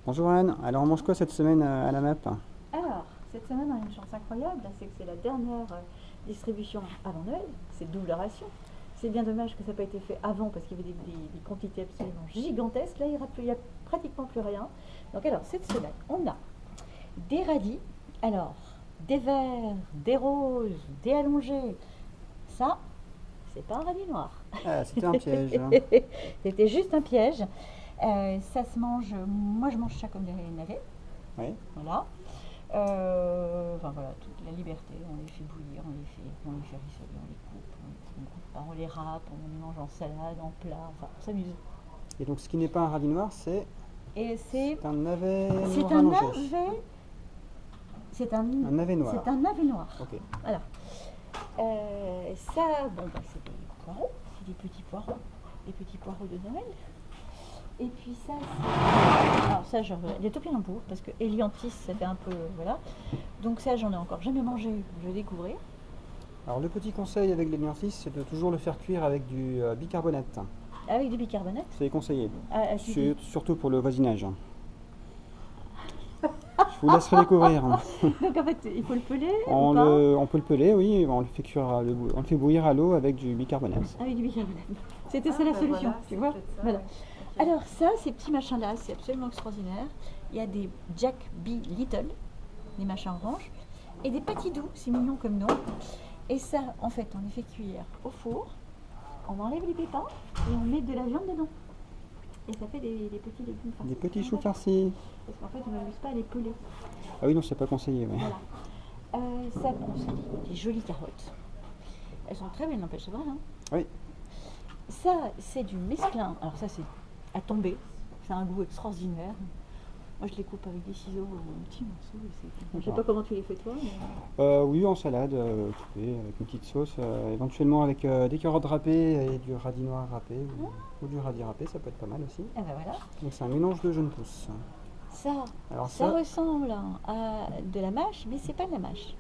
Bonjour Anne, alors on mange quoi cette semaine à la MAP? Alors, cette semaine, on a une chance incroyable, c'est que c'est la dernière distribution avant Noël, c'est double ration. C'est bien dommage que ça n'a pas été fait avant parce qu'il y avait des quantités absolument gigantesques. Là, il n'y a pratiquement plus rien. Donc, alors, cette semaine, on a des radis, alors, des verts, des roses, des allongés. Ça, c'est pas un radis noir. Ah, c'était un piège. C'était juste un piège. Ça se mange, moi je mange ça comme des navets. Oui. Voilà. Enfin voilà, toute la liberté, on les fait bouillir, on les fait rissoler, on les coupe, coupe pas, on les râpe, on les mange en salade, en plat, enfin on s'amuse. Et donc ce qui n'est pas un radis noir, c'est Et c'est un navet c'est noir un allongé. navet, c'est un Un navet noir. c'est un navet noir. Ok. Voilà. Ça, bon bah, c'est des poireaux, c'est des petits poireaux de Noël. Et puis ça, c'est... Alors ça, des topinambours, parce que Eliantis, ça fait un peu... Voilà. Donc ça, j'en ai encore jamais mangé, je vais découvrir. Alors le petit conseil avec les liantis, c'est de toujours le faire cuire avec du bicarbonate. Avec du bicarbonate. C'est conseillé. Acidité. Surtout pour le voisinage. Je vous laisserai découvrir. Donc en fait, il faut le peler ou pas On peut le peler, oui, on le fait cuire, on le fait bouillir à l'eau avec du bicarbonate. Avec du bicarbonate. C'était ça la solution, voilà, tu vois. ça, Voilà. ouais. Ok. Alors ça, ces petits machins-là, c'est absolument extraordinaire. Il y a des Jack B. Little, des machins orange, et des patidous, c'est mignon comme nom. Et ça, en fait, on les fait cuire au four, on enlève les pépins et on met de la viande dedans. Et ça fait des petits légumes farcis. Des petits choux farcis. Parce qu'en fait, on n'amuse pas à les peler. Ah oui, non, c'est pas conseillé. Ouais. Voilà. Ça, bon, c'est des jolies carottes. Elles sont très belles, n'empêche, c'est vrai. Hein. Oui. Ça, c'est du mesclun. Alors ça, c'est à tomber. C'est un goût extraordinaire. Moi, je les coupe avec des ciseaux en petits morceaux. Je sais pas comment tu les fais toi. Mais... Oui, en salade, coupée, avec une petite sauce, éventuellement avec des carottes râpées et du radis noir râpé ou du radis râpé, ça peut être pas mal aussi. Ah ben voilà. Donc c'est un mélange de jeunes pousses. Alors Ça ressemble à de la mâche, mais c'est pas de la mâche.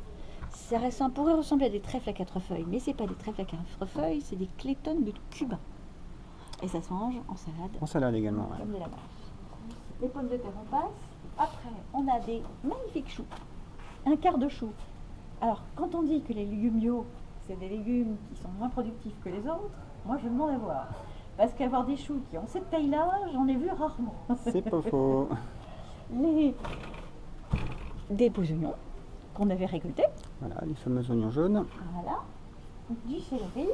Pourrait ressembler à des trèfles à quatre feuilles, mais c'est pas des trèfles à quatre feuilles, c'est des clétones de Cuba. Et ça se mange en salade. En salade également, ouais. Comme de la mâche. Les pommes de terre, on passe. Après, on a des magnifiques choux. Un quart de chou. Alors, quand on dit que les légumes bio, c'est des légumes qui sont moins productifs que les autres, moi je me demande à voir. Parce qu'avoir des choux qui ont cette taille-là, j'en ai vu rarement. C'est pas faux. Des beaux oignons qu'on avait récoltés. Voilà, les fameux oignons jaunes. Voilà. Du céleri.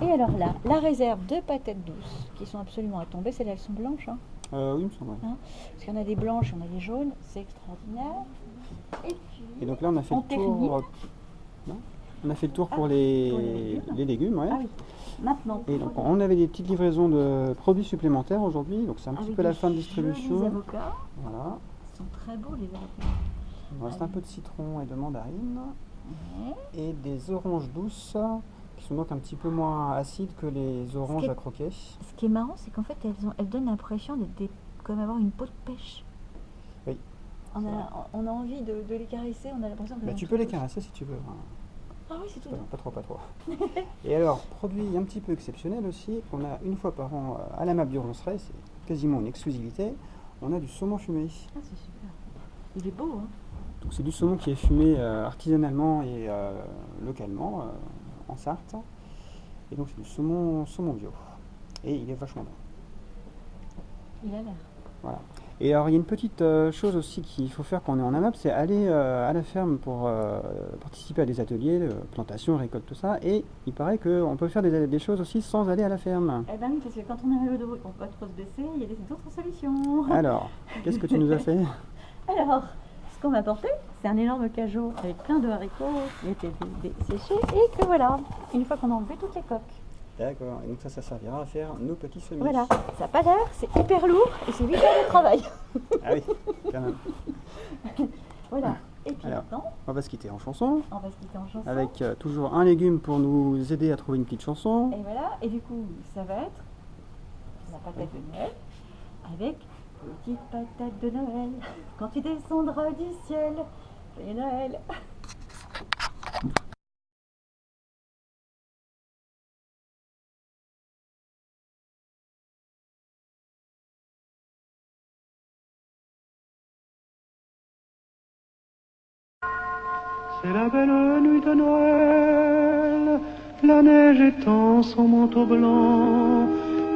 Et alors là, la réserve de patates douces qui sont absolument à tomber. Celles-là, elles sont blanches. Hein. Oui, il me semble. Hein, parce qu'il y en a des blanches, on a des jaunes, c'est extraordinaire. Et puis, Et donc là, on a fait on le tour. termine. Non, on a fait le tour pour Pour les les légumes, ouais. Ah oui, maintenant. Et donc on avait des petites livraisons de produits supplémentaires aujourd'hui, donc c'est un petit avec peu la des fin de jolis distribution. avocats. Voilà. Ils sont très beaux les avocats. Il nous reste un peu de citron et de mandarine. Ouais. Et des oranges douces qui sont donc un petit peu moins acides que les oranges à croquer. Ce qui est marrant, c'est qu'en fait, elles donnent l'impression d'être comme avoir une peau de pêche. Oui. On a envie de les caresser, on a l'impression que... Bah, tu peux les caresser si tu veux. Ah oui, c'est tout. Pas trop, pas trop. Et alors, produit un petit peu exceptionnel aussi, qu'on a une fois par an à la MAP du Ronceret, c'est quasiment une exclusivité, on a du saumon fumé. Ah, c'est super. Il est beau, hein. Donc c'est du saumon qui est fumé artisanalement et localement en Sarthe. Et donc c'est du saumon bio. Et il est vachement bon. Il a l'air. Voilà. Et alors il y a une petite chose aussi qu'il faut faire quand on est en AMAP, c'est aller à la ferme pour participer à des ateliers, plantation, récolte, tout ça. Et il paraît qu'on peut faire des choses aussi sans aller à la ferme. Eh ben oui, parce que quand on est à vélo de route, on peut pas trop se baisser, il y a d'autres solutions. Alors, qu'est-ce que tu nous as fait? Alors, ce qu'on m'a apporté, c'est un énorme cajot avec plein de haricots qui étaient séchés et que voilà, une fois qu'on a enlevé toutes les coques. D'accord, et donc ça servira à faire nos petits semis. Voilà, ça n'a pas l'air, c'est hyper lourd et c'est 8 heures de travail. Ah oui, quand même. Voilà, et puis Alors, maintenant, on va se quitter en chanson, on va se quitter en chanson. avec toujours un légume pour nous aider à trouver une petite chanson. Et voilà, et du coup, ça va être la patate de Noël avec petite patate de Noël. Quand tu descendras du ciel, joyeux Noël. C'est la belle nuit de Noël, la neige étend son manteau blanc,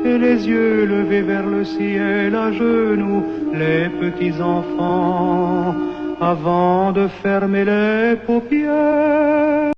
et les yeux levés vers le ciel, à genoux les petits enfants, avant de fermer les paupières.